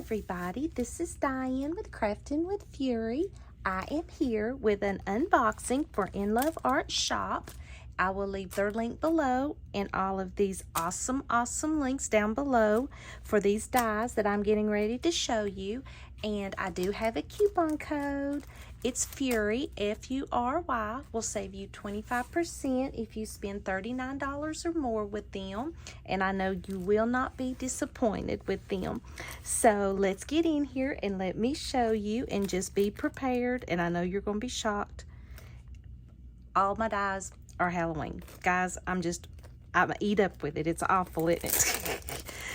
everybody, this is Diane with Crafting with Fury. I am here with an unboxing for Inloveartshop. I will leave their link below and all of these awesome links down below for these dies that I'm getting ready to show you. And I do have a coupon code. It's Fury, F-U-R-Y, will save you 25% if you spend $39 or more with them. And I know you will not be disappointed with them. So let's get in here and let me show you, and just be prepared. And I know you're going to be shocked. All my dies are Halloween. Guys, I'm eat up with it. It's awful, isn't it?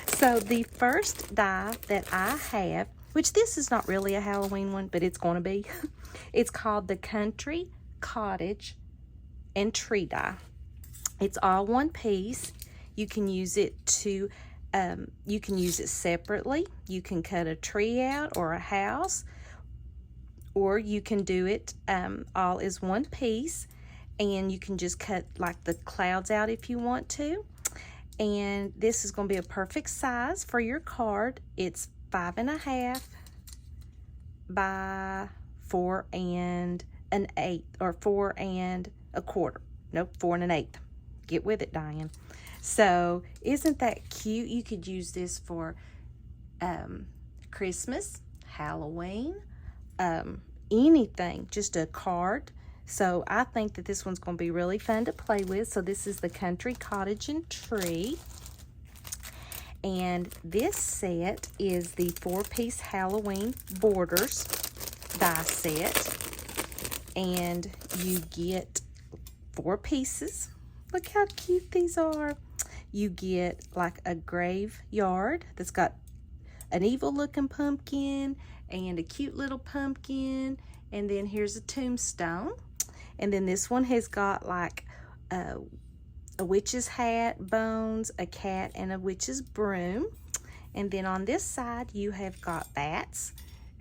So the first die that I have, which this is not really a Halloween one, but it's going to be. It's called the Country, Cottage, and Tree die. It's all one piece. You can use it to, you can use it separately. You can cut a tree out or a house, or you can do it all as one piece, and you can just cut like the clouds out if you want to. And this is going to be a perfect size for your card. It's 5.5 by 4 1/8, or 4 1/4. Nope, 4 1/8. Get with it, Diane. So isn't that cute? You could use this for Christmas, Halloween, anything, just a card. So I think that this one's going to be really fun to play with. So this is the Country, Cottage, and Tree. And this set is the 4-piece Halloween borders die set. And you get 4 pieces. Look how cute these are. You get like a graveyard that's got an evil looking pumpkin and a cute little pumpkin. And then here's a tombstone. And then this one has got like a witch's hat, bones, a cat, and a witch's broom. And then on this side, you have got bats.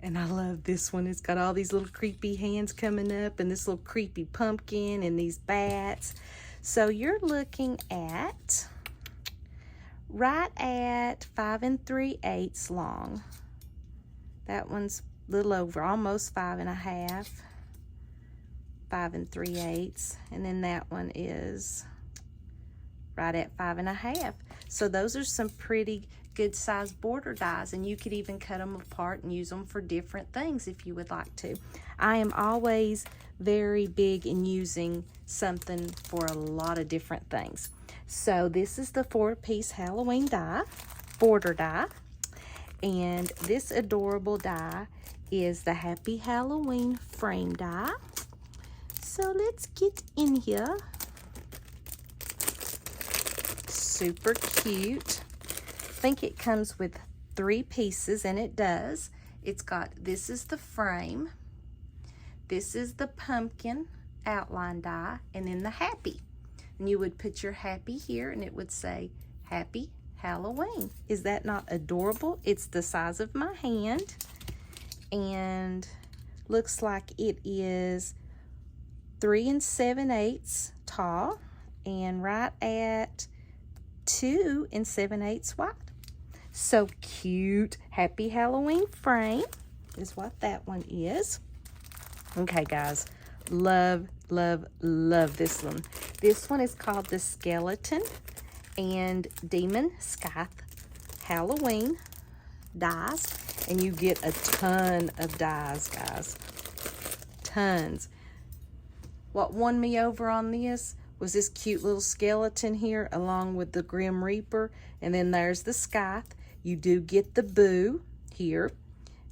And I love this one. It's got all these little creepy hands coming up, and this little creepy pumpkin, and these bats. So you're looking at right at 5 3/8 long. That one's a little over, almost 5.5. 5 3/8, and then that one is right at 5.5. So those are some pretty good size border dies, and you could even cut them apart and use them for different things if you would like to. I am always very big in using something for a lot of different things. So this is the 4-piece Halloween die, border die, and this adorable die is the Happy Halloween frame die. So let's get in here. Super cute. I think it comes with 3 pieces, and it does. It's got, this is the frame, this is the pumpkin outline die, and then the happy. And you would put your happy here, and it would say Happy Halloween. Is that not adorable? It's the size of my hand, and looks like it is 3 7/8 tall, and right at 2 7/8 wide. So cute. Happy Halloween frame is what that one is. Okay, guys, love this one. This one is called the Skeleton and Demon Scythe Halloween dies, and you get a ton of dies, guys. Tons. What won me over on this was this cute little skeleton here, along with the Grim Reaper. And then there's the scythe. You do get the boo here.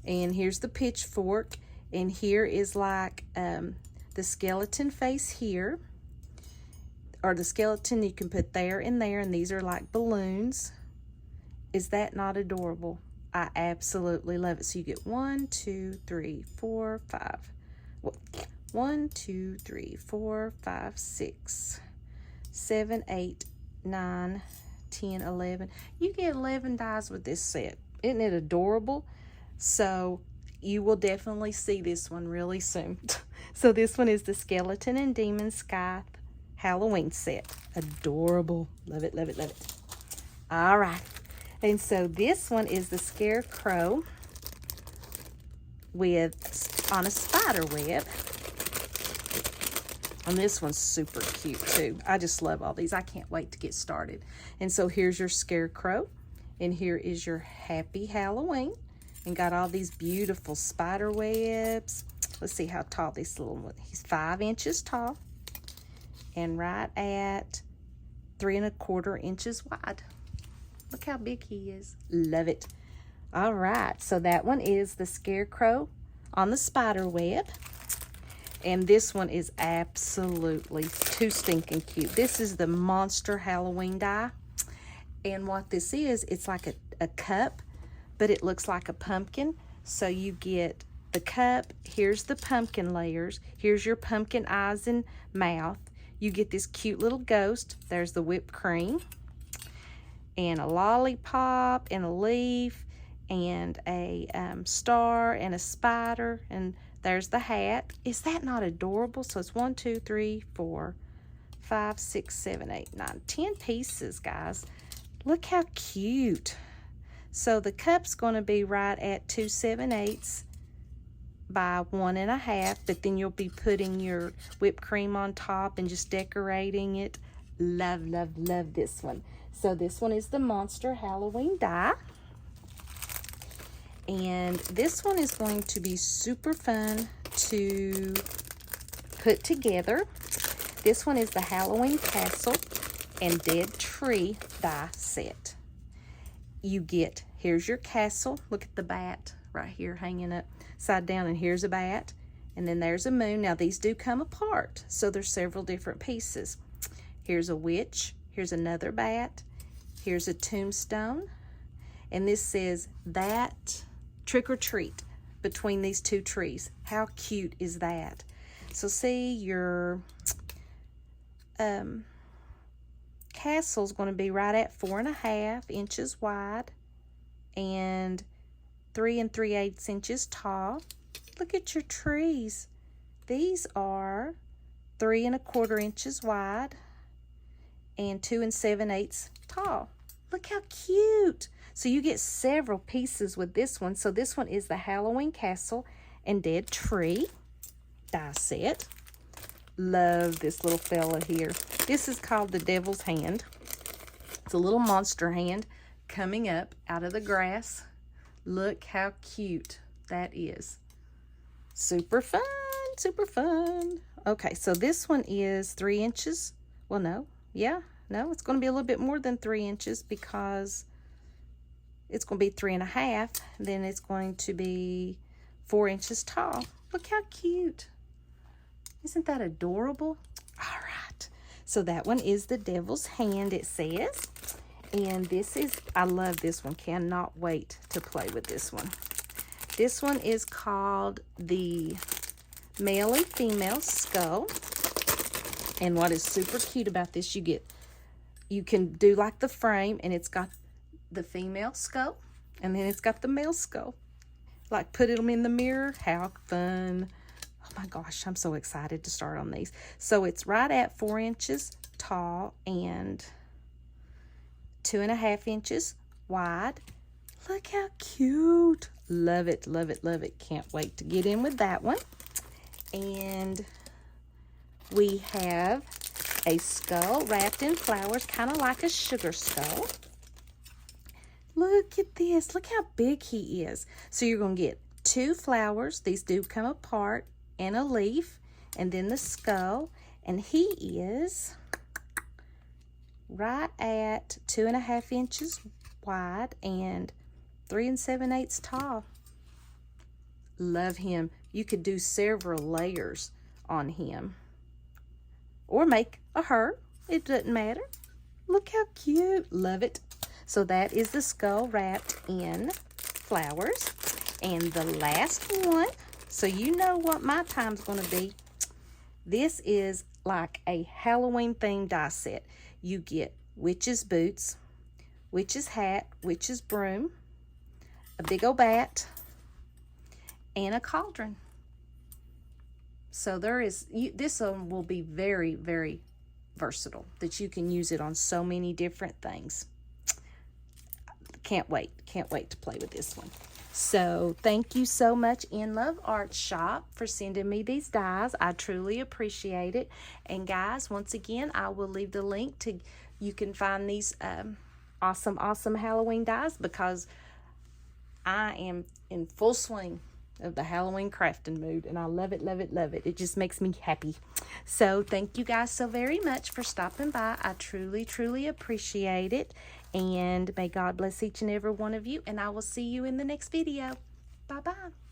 And here's the pitchfork. And here is like the skeleton face here. Or the skeleton you can put there and there. And these are like balloons. Is that not adorable? I absolutely love it. So you get 1, 2, 3, 4, 5. 1, 2, 3, 4, 5, 6, 7, 8, 9, 10, 11. You get 11 dies with this set. Isn't it adorable? So you will definitely see this one really soon. So this one is the Skeleton and Demon Scythe Halloween set. Adorable. Love it. All right. And so this one is the Scarecrow on a spider web. And this one's super cute too. I just love all these. I can't wait to get started. And so here's your scarecrow. And here is your happy Halloween. And got all these beautiful spider webs. Let's see how tall this little one. He's 5 inches tall. And right at 3 1/4 inches wide. Look how big he is. Love it. All right, so that one is the scarecrow on the spider web. And this one is absolutely too stinking cute. This is the Monster Halloween die. And what this is, it's like a cup, but it looks like a pumpkin. So you get the cup, here's the pumpkin layers, here's your pumpkin eyes and mouth. You get this cute little ghost. There's the whipped cream. And a lollipop and a leaf and a star and a spider, and there's the hat. Is that not adorable? So it's 1, 2, 3, 4, 5, 6, 7, 8, 9, 10 pieces, guys. Look how cute. So the cup's going to be right at 2 7/8 by 1 1/2, but then you'll be putting your whipped cream on top and just decorating it. Love, love, love this one. So this one is the Monster Halloween die. And this one is going to be super fun to put together. This one is the Halloween Castle and Dead Tree die set. You get, here's your castle. Look at the bat right here hanging upside down, and here's a bat. And then there's a moon. Now these do come apart, so there's several different pieces. Here's a witch. Here's another bat. Here's a tombstone. And this says that trick or treat between these 2 trees. How cute is that? So see, your castle's going to be right at 4 1/2 inches wide and 3 3/8 inches tall. Look at your trees. These are 3 1/4 inches wide and 2 7/8 tall. Look how cute. So you get several pieces with this one. So this one is the Halloween Castle and Dead Tree die set. Love this little fella here. This is called the Devil's Hand. It's a little monster hand coming up out of the grass. Look how cute that is. Super fun, super fun. Okay, so this one is 3 inches. Well, no, yeah, no, it's going to be a little bit more than 3 inches because it's going to be 3 1/2. Then it's going to be 4 inches tall. Look how cute. Isn't that adorable? All right. So that one is the Devil's Hand, it says. And this is, I love this one. Cannot wait to play with this one. This one is called the Male and Female Skull. And what is super cute about this, you can do like the frame, and it's got the female skull, and then it's got the male skull. Like put them in the mirror. How fun. Oh my gosh, I'm so excited to start on these. So it's right at 4 inches tall and 2 1/2 inches wide. Look how cute. Love it, love it, love it. Can't wait to get in with that one. And we have a skull wrapped in flowers, kind of like a sugar skull. Look at this. Look how big he is. So you're going to get 2 flowers. These do come apart, and a leaf, and then the skull. And he is right at 2 1/2 inches wide and 3 7/8 tall. Love him. You could do several layers on him, or make a her. It doesn't matter. Look how cute. Love it. So that is the skull wrapped in flowers. And the last one, so you know what my time's going to be. This is like a Halloween themed die set. You get witch's boots, witch's hat, witch's broom, a big old bat, and a cauldron. So there is, this one will be very, very versatile, that you can use it on so many different things. Can't wait to play with this one. So thank you so much, Inloveartshop, for sending me these dies. I truly appreciate it. And guys, once again, I will leave the link to, you can find these awesome Halloween dies, because I am in full swing of the Halloween crafting mood, and I love it. It just makes me happy. So thank you guys so very much for stopping by. I truly appreciate it, and may God bless each and every one of you, and I will see you in the next video. Bye bye.